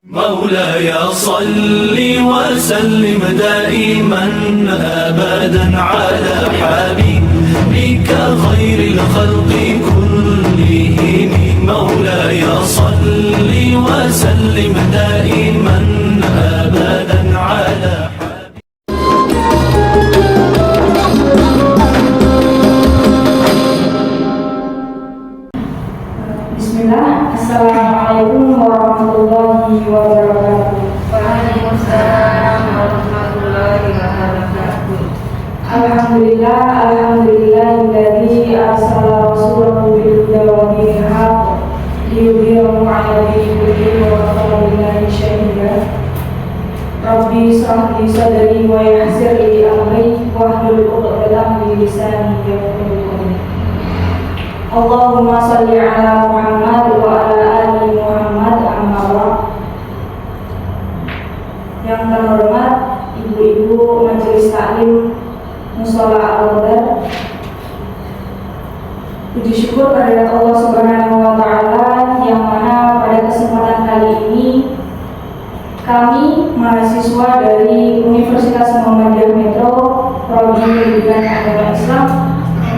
مولاي صل وسلم دائما أبدا على حبيبك خير الخلق كلهم مولاي صل وسلم دائما أبدا على Bismillah, Assalamualaikum warahmatullahi wabarakatuh. Waalaikumsalam warahmatullahi wabarakatuh. Alhamdulillah, alladzi arsala rasulahu bil huda wa dinil haqq liyudhhirahu 'ala dini kullihi wa kafa billahi shahida. Rabbi shrah li sadri wa yassir li amri wahlul 'uqdatam min lisani yafqahu qawli. Allahumma shalli ala Muhammad wa ala ali Muhammad amma ba'd. Yang terhormat ibu-ibu majelis taklim Mushola Al-Badar, puji syukur kehadirat Allah Subhanahu wa taala yang mana pada kesempatan kali ini kami mahasiswa dari Universitas Muhammadiyah Metro Prodi Pendidikan Agama Islam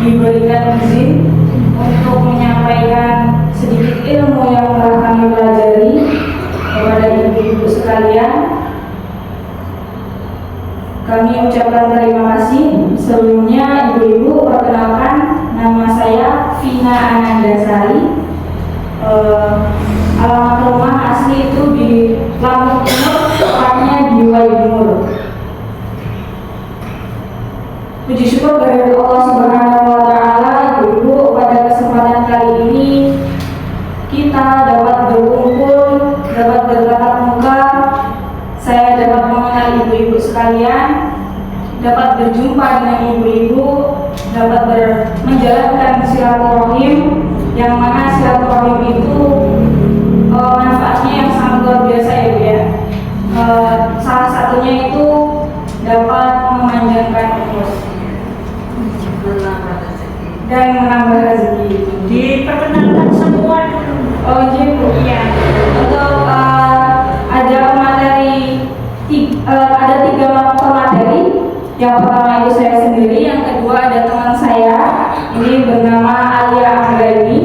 diberikan izin untuk menyampaikan sedikit ilmu yang telah kami pelajari kepada ibu-ibu sekalian. Kami ucapkan terima kasih. Sebelumnya ibu-ibu, perkenalkan, nama saya Vina Anandasari. Alamat rumah asli itu di Lampung Timur, tepatnya di Waimur. Puji syukur kepada Allah Subhanahu wa taala, ibu-ibu, pada kesempatan kali ini kita dapat berkumpul, dapat bertatap muka. Saya dapat mengenal ibu-ibu sekalian, dapat berjumpa dengan ibu-ibu, dapat menjalankan silaturahim, yang mana silaturahim itu manfaatnya yang sangat luar biasa ya Bu ya. Salah satunya itu dapat memanjangkan umur dan menambah rezeki. Diperkenalkan semua dulu. Oh iya Bu, iya. Untuk ada materi, ada 3 pemateri. Yang pertama itu saya sendiri, yang kedua ada teman saya, ini bernama Alia Anggraini.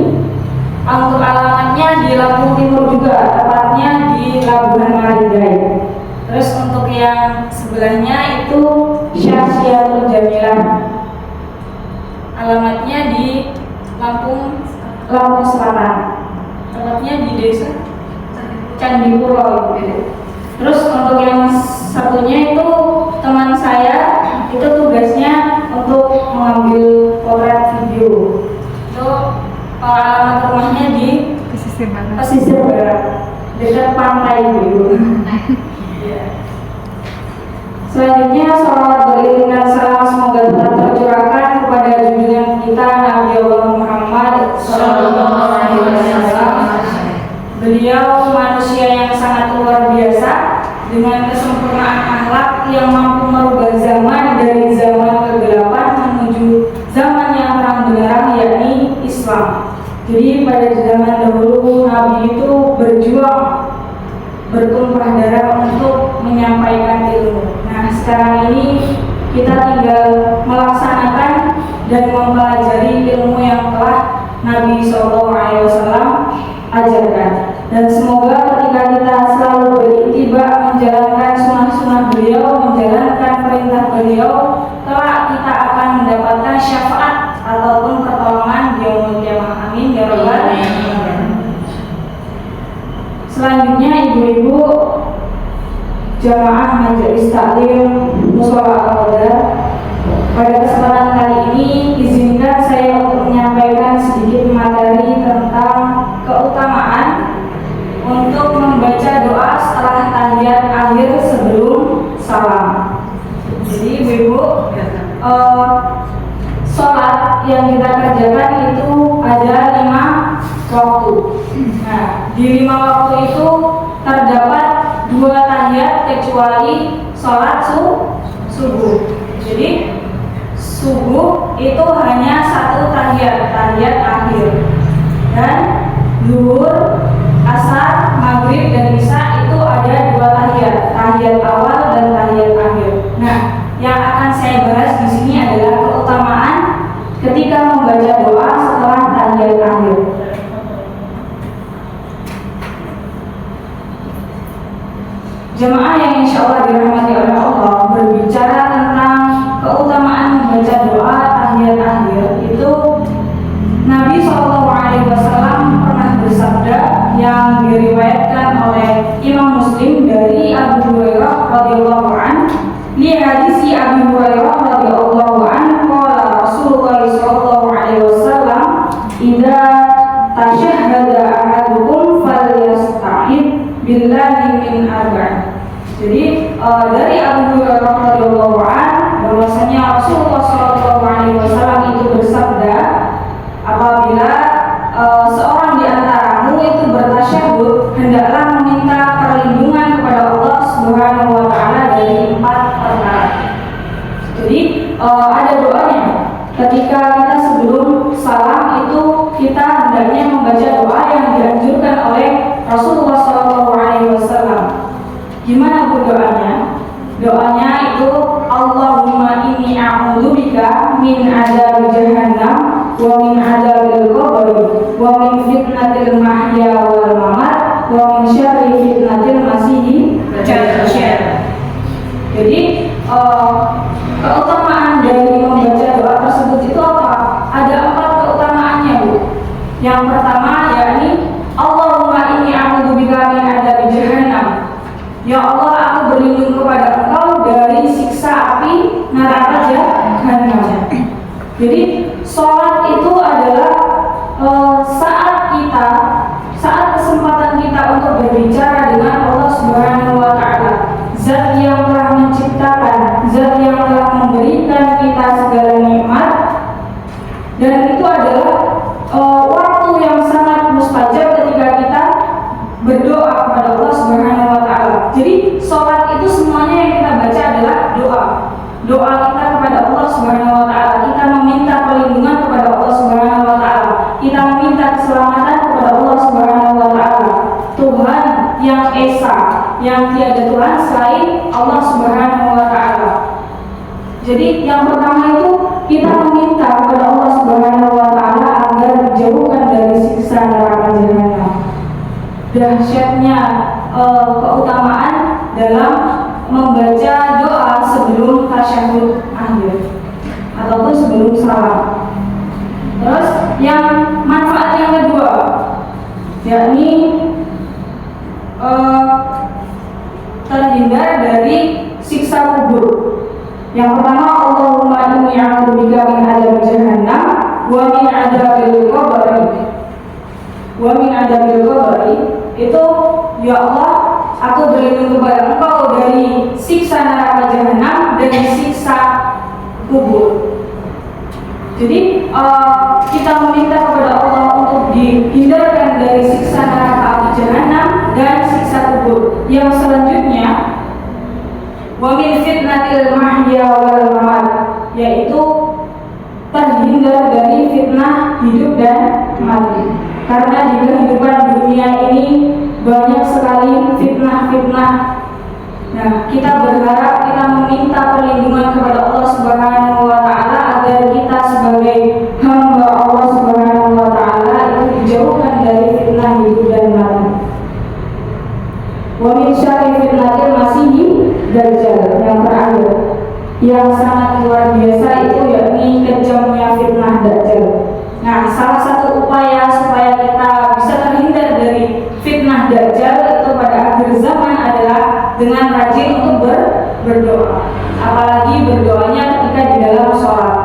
Untuk alamatnya di Lampung Timur juga, tepatnya di Labuhan Marindai. Terus untuk yang sebelahnya itu Syahsiatul Jamilah, alamatnya di Lampung Selatan, tepatnya di desa Candipuro. Terus untuk yang satunya itu teman saya, itu tugasnya untuk mengambil potret video. Itu alamat rumahnya di pesisir barat, dekat pantai Bu. Ya. Selanjutnya sholawat beriring dan salam semoga tetap tercurahkan kepada junjungan kita Nabi Allah Muhammad Sallallahu Alaihi Wasallam. Beliau manusia yang sangat luar biasa dengan kesempurnaan akhlak yang mampu merubah zaman dari zaman kegelapan menuju zaman yang terang benderang, yakni Islam. Jadi pada zaman dahulu Nabi itu berjuang, bertumpah darah untuk menyampaikan ilmu. Nah sekarang ini kita tinggal melaksanakan dan mempelajari ilmu yang telah Nabi SAW ajarkan. Dan semoga ketika kita selalu beriktibar menjalankan sunnah-sunnah beliau, menjalankan perintah beliau, kelak kita akan mendapatkan syafaat ataupun pertolongan di yaumul qiyamah. Amin ya rabbal alamin. Selanjutnya ibu-ibu jamaah majelis taklim Mushola Al-Badar, pada kesempatan kali ini izinkan saya untuk menyampaikan sedikit materi tentang keutamaan untuk membaca doa setelah tahiyat akhir sebelum salam. Jadi ibu-ibu, sholat yang kita kerjakan itu ada 5 waktu. Nah, di 5 waktu itu terdapat 2 tahiyat kecuali sholat subuh. Jadi subuh itu hanya 1 tahiyat akhir, dan zuhur, asar, maghrib dan isya itu Jemaah yang insya Allah dirahmati oleh Allah, berbicara tentang keutamaan membaca doa tahiyat akhir itu, Nabi SAW pernah bersabda yang diriwayatkan oleh Imam Muslim dari Abu Hurairah radhiyallahu anhu. Li hadisi Abu Hurairah radhiyallahu anhu qala Rasulullah sallallahu alaihi wasallam idza tasyahhada ahadukum falyasta'id billahi min arba'. Jadi dari Abu Hurairah radhiyallahu anhu bahwasanya Rasulullah sallallahu alaihi wasallam itu bersabda, apabila seorang di antaramu itu bertasyahud, hendaklah meminta perlindungan kepada Allah Subhanahu wa taala dari 4 perkara. Jadi ada doanya. Ketika kita sebelum salam itu kita hendaknya membaca doa yang dianjurkan oleh Rasulullah SAW. Gimana doanya? Doanya itu Allahumma inni a'udzubika min adzabi jahannam wa min adzabil qabr wa min fitnatil mahya wal mamat wa min syarri fitnatil masih dajjal. Jadi keutamaan dari membaca doa tersebut itu apa? Ada 4 keutamaannya, Bu. Yang pertama yakni Allahumma inni a'udzubika min adzabi jahannam. Ya Allah, aku berlindung kepada Engkau dari siksa api neraka jahanam. Jadi sholat itu adalah saat kesempatan kita untuk berbicara dengan Allah Subhanahu wa taala, Zat yang telah menciptakan, Zat yang telah memberikan kita segala nikmat, dan itu adalah waktu yang sangat mustajab ketika kita berdoa kepada Allah Subhanahu wa taala. Jadi sholat itu semuanya yang kita baca adalah doa. Doa kita kepada Allah Subhanahu wa taala, kita meminta perlindungan kepada Allah Subhanahu wa taala, kita meminta keselamatan kepada Allah Subhanahu wa taala. Tuhan yang esa, yang tiada Tuhan selain Allah Subhanahu wa taala. Jadi yang pertama itu kita meminta kepada Allah Subhanahu wa taala agar dijauhkan dari siksa neraka jahanam. Dahsyatnya keutamaan dalam membaca doa sebelum tasyahud akhir ataupun sebelum salam. Terus yang manfaat yang kedua yakni terhindar dari siksa kubur. Yang pertama Allahumma inni a'udzubika min adzabi jahannam wa min adzabil qabr. Wa min adzabil qabr itu, ya Allah, aku berlindung kepada Engkau dari siksa neraka jahanam dan siksa kubur. Jadi kita meminta kepada Allah untuk dihindarkan dari siksa neraka api jahanam dan siksa kubur. Yang selanjutnya wa min fitnatil mahya wal mamat, yaitu terhindar dari fitnah hidup dan mati. Karena di kehidupan dunia ini banyak sekali fitnah-fitnah. Nah, kita berharap, kita meminta perlindungan kepada Allah Subhanahu wa taala agar kita sebagai hamba Allah Subhanahu wa taala itu dijauhkan dari fitnah hidup dan mati. Wa min syarri fitnatil masih dajjal. Yang terakhir, yang sangat luar biasa itu yakni kejamnya fitnah dajjal. Nah, salah satu upaya supaya kita bisa terhindar dari fitnah dajjal itu pada akhir zaman adalah dengan rajin untuk berdoa. Apalagi berdoanya ketika di dalam sholat.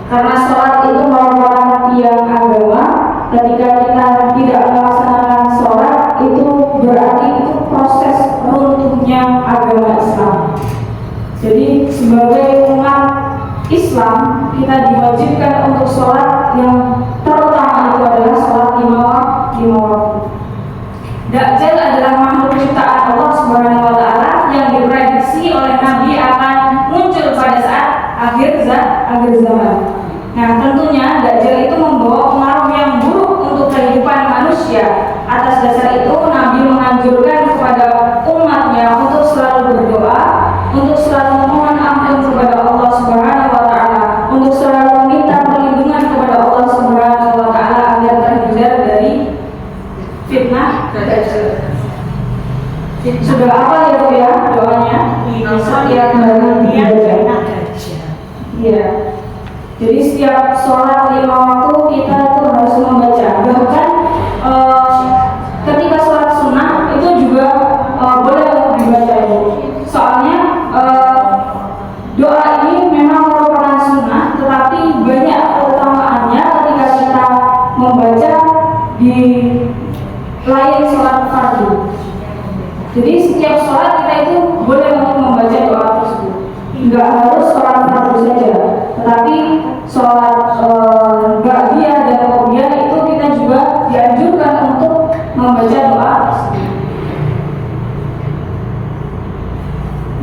Karena sholat itu merupakan tiang agama. Ketika kita tidak melaksanakan sholat, itu berarti itu proses runtuhnya agama Islam. Jadi sebagai umat Islam, kita diwajibkan untuk sholat yang terutama itu adalah sholat 5 waktu. Dajjal adalah makhluk ciptaan Allah Subhanahu wa taala yang diprediksi oleh Nabi akan muncul pada saat akhir zaman. Nah, tentunya Dajjal itu membawa pengaruh yang buruk untuk kehidupan manusia. Atas dasar itu Nabi menganjurkan kepada umatnya untuk selalu berdoa, untuk selalu memohon ampun kepada Allah Subhanahu wa taala, untuk selalu meminta perlindungan kepada Allah Subhanahu wa taala agar terhindar dari fitnah Dajjal. Sudah apa ya Bu ya doanya? Setiap hari dibaca. Iya. Jadi setiap sholat 5 waktu kita itu harus membaca. Bahkan ketika sholat sunnah itu juga boleh dibaca Ibu. Soalnya doa ini memang merupakan sunnah, tetapi banyak keutamaannya ketika kita membaca di lain sholat fardu. Jadi setiap sholat kita itu boleh untuk membaca doa tersebut. Enggak harus sholat fardu saja, tetapi sholat ba'diyah dan qobliyah itu kita juga dianjurkan untuk membaca doa tersebut.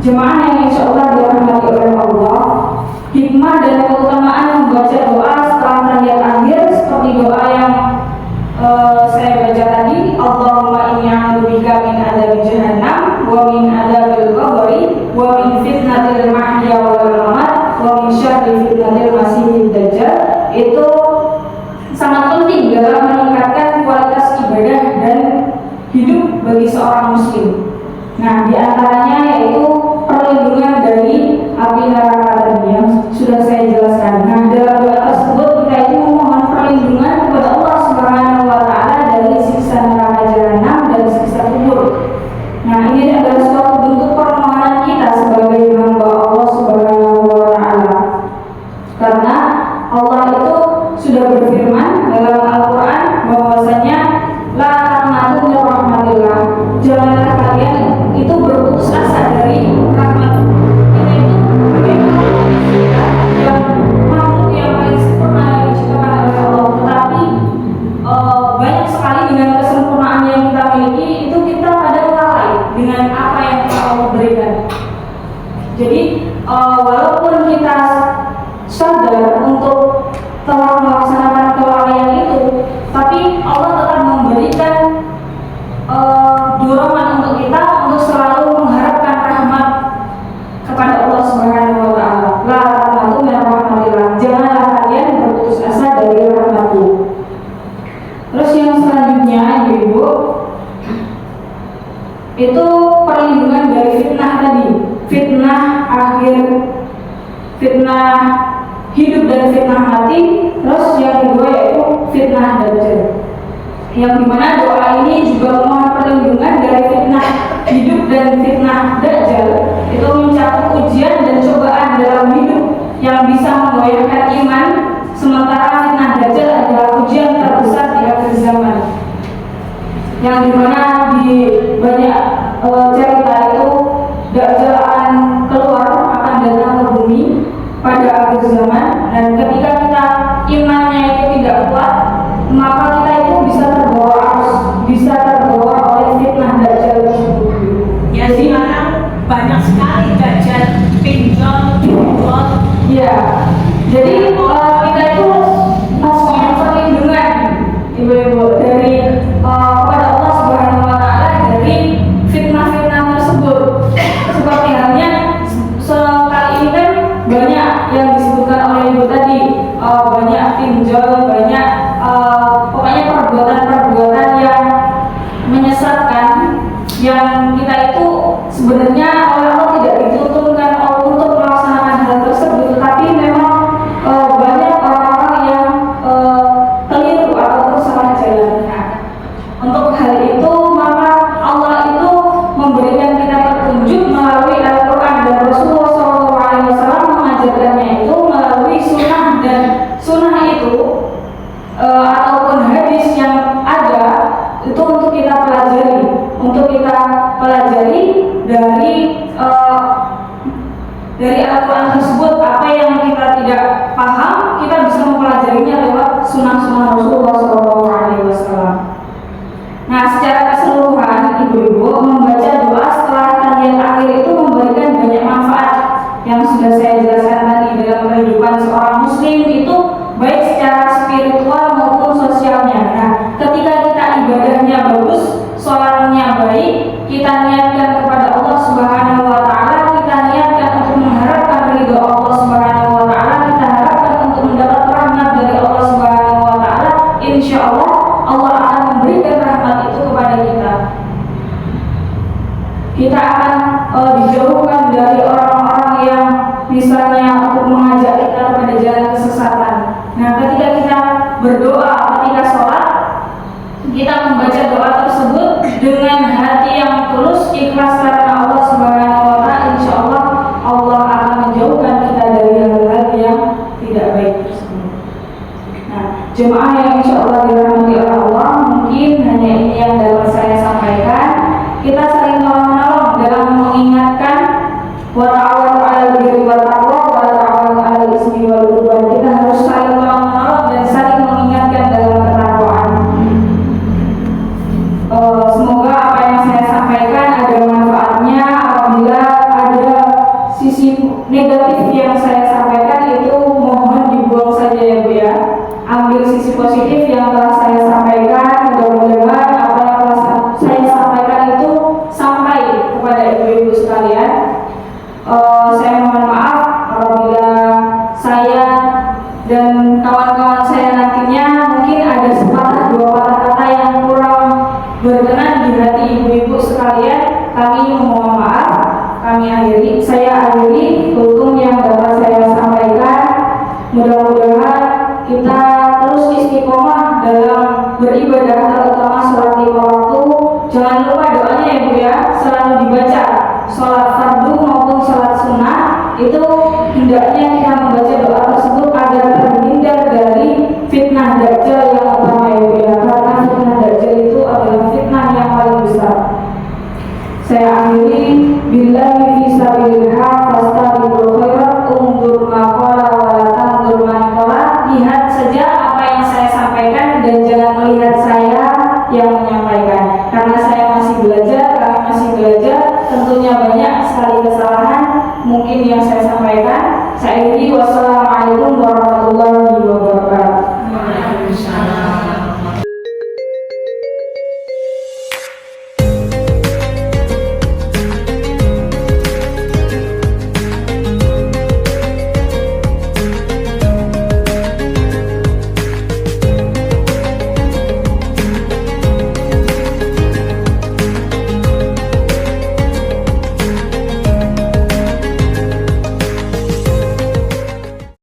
Jemaah yang insya Allah dirahmati oleh Allah, hikmah dan keutamaan membaca doa setelah tahiyat akhir seperti doa yang saya baca tadi, Allahumma inni a'udzubika min adzabi jahannam wa min adzabil qabri wa min fitnatil mahya wal mamat wa min syarri fitnatil masiihid dajjal. Itu sangat penting dalam meningkatkan kualitas ibadah dan hidup bagi seorang muslim. Nah, di antaranya yaitu perlindungan dari api neraka tadi yang sudah saya jelaskan. Nah, dalam doa tersebut kita itu memohon perlindungan kepada Allah Subhanahu wa taala dari siksa neraka jahanam dan siksa kubur. Nah, ini adalah suatu bentuk permohonan kita sebagai hamba Allah Subhanahu wa taala. Karena Allah itu sudah berfirman dalam Al-Qur'an bahwasanya la taqnatu min rahmatillah. Janganlah kalian itu berputus asa dari rahmat. Kita itu memang yang makhluk yang paling sempurna yang diciptakan oleh Allah, tetapi banyak sekali dengan kesempurnaan yang kita miliki itu kita kadang lalai dengan apa yang Allah berikan. Jadi walaupun kita sadar untuk telah melaksanakan kelalaian itu, tapi Allah tetap memberikan dorongan untuk kita untuk selalu mengharapkan rahmat kepada Allah Subhanahu wa taala. La taqnatu min rahmatillah. Janganlah kalian berputus asa dari rahmatku. Terus yang selanjutnya Ibu, itu perlindungan dari fitnah tadi. Fitnah akhir, fitnah hidup dan fitnah mati. Terus yang kedua yaitu fitnah dajjal. Yang dimana doa ini juga memohon perlindungan dari fitnah hidup dan fitnah dajjal. Itu mencakup ujian dan cobaan dalam hidup yang bisa menggoyahkan iman, sementara fitnah dajjal adalah ujian terbesar di akhir zaman. Yang dimana di banyak cerita itu dajjal akan keluar, akan datang ke bumi pada akhir zaman, dan ketika kita imannya itu tidak kuat, maka kita itu bisa terbawa arus, bisa terbawa oleh fitnah dajjal tersebut. Ya, sekarang banyak sekali dajjal, pinjol. Ya, jadi kita itu mohon perlindungan ibu-ibu dari kepada Allah Subhanahu wa taala dari fitnah-fitnah tersebut. Seperti halnya sekali ini kan banyak yang disebutkan oleh ibu tadi, banyak pinjol, banyak pokoknya perbuatan-perbuatan yang menyesatkan, yang kita itu sebenarnya oleh Allah tidak dituntunkan untuk melaksanakan hal tersebut, tetapi memang banyak orang-orang yang keliru ataupun salah jalan. Untuk hal itu maka Allah itu memberikan kita petunjuk melalui Al-Quran, dan Rasulullah SAW mengajarkannya itu melalui sunnah, dan sunnah itu ataupun hadis yang ada itu untuk kita pelajari dari Al-Quran tersebut. Apa yang kita tidak paham, kita bisa mempelajarinya lewat sunnah-sunnah Rasulullah SAW. Nah, secara keseluruhan ibu-ibu, membaca doa setelah tahiyat akhir itu memberikan banyak manfaat yang sudah saya jelaskan tadi dalam kehidupan seorang muslim itu, baik secara spiritual maupun sosialnya. Nah, ketika kita ibadahnya bagus, sholatnya baik, kita niatkan kepada Allah Subhanahu wa taala, kita niatkan untuk mengharapkan ridho Allah Subhanahu wa taala, kita harapkan untuk mendapat rahmat dari Allah Subhanahu wa taala, insya Allah Allah akan memberikan rahmat itu kepada kita. kita akan dijauhkan dari orang-orang yang misalnya untuk mengajak kita pada jalan kesesatan. Nah, ketika kita berdoa, ketika sholat, kita membaca doa tersebut dengan hati yang tulus, ikhlas karena Allah Subhanahu wa Ta'ala, insya Allah Allah akan menjauhkan kita dari hal-hal yang tidak baik tersebut. Nah, jemaah yang insya Allah dirahmati oleh Allah, mungkin hanya ini yang dapat saya sampaikan. Kita saling tolong-menolong dalam mengingatkan wa ta'awanu 'alal birri wat taqwa wa la ta'awanu 'alal ismi wal 'udwan. Kita harus saling tolong-menolong dan saling mengingatkan dalam ketakwaan. Semoga apa yang saya sampaikan ada manfaatnya. Apabila ada sisi negatif yang saya sampaikan, itu mohon dibuang saja ya Bu ya. Ambil sisi positif yang telah saya sampaikan. Mudah-mudahan apa yang telah saya sampaikan itu sampai kepada ibu-ibu sekalian. Saya mohon maaf apabila saya dan kawan-kawan saya nantinya mungkin ada sepatah dua patah kata yang kurang berkenan di hati ibu-ibu sekalian. Kami mohon maaf. Saya akhiri tutum yang dapat saya sampaikan. Mudah-mudahan kita terus istiqomah dalam beribadah, terutama sholat 5 waktu. Jangan lupa doanya ya Bu ya, selalu dibaca. Sholat fardu maupun sholat sunnah itu hendaknya kita membaca doa tersebut agar terhindar dari fitnah dajjal yang utama ya Bu ya, karena fitnah dajjal itu adalah fitnah yang paling besar. Saya akhiri billahi fi sabilillah fastabiqul khairat undur maqala wa la tandur man qala. Lihat saja apa yang saya sampaikan dan jangan melihat saya yang menyampaikan.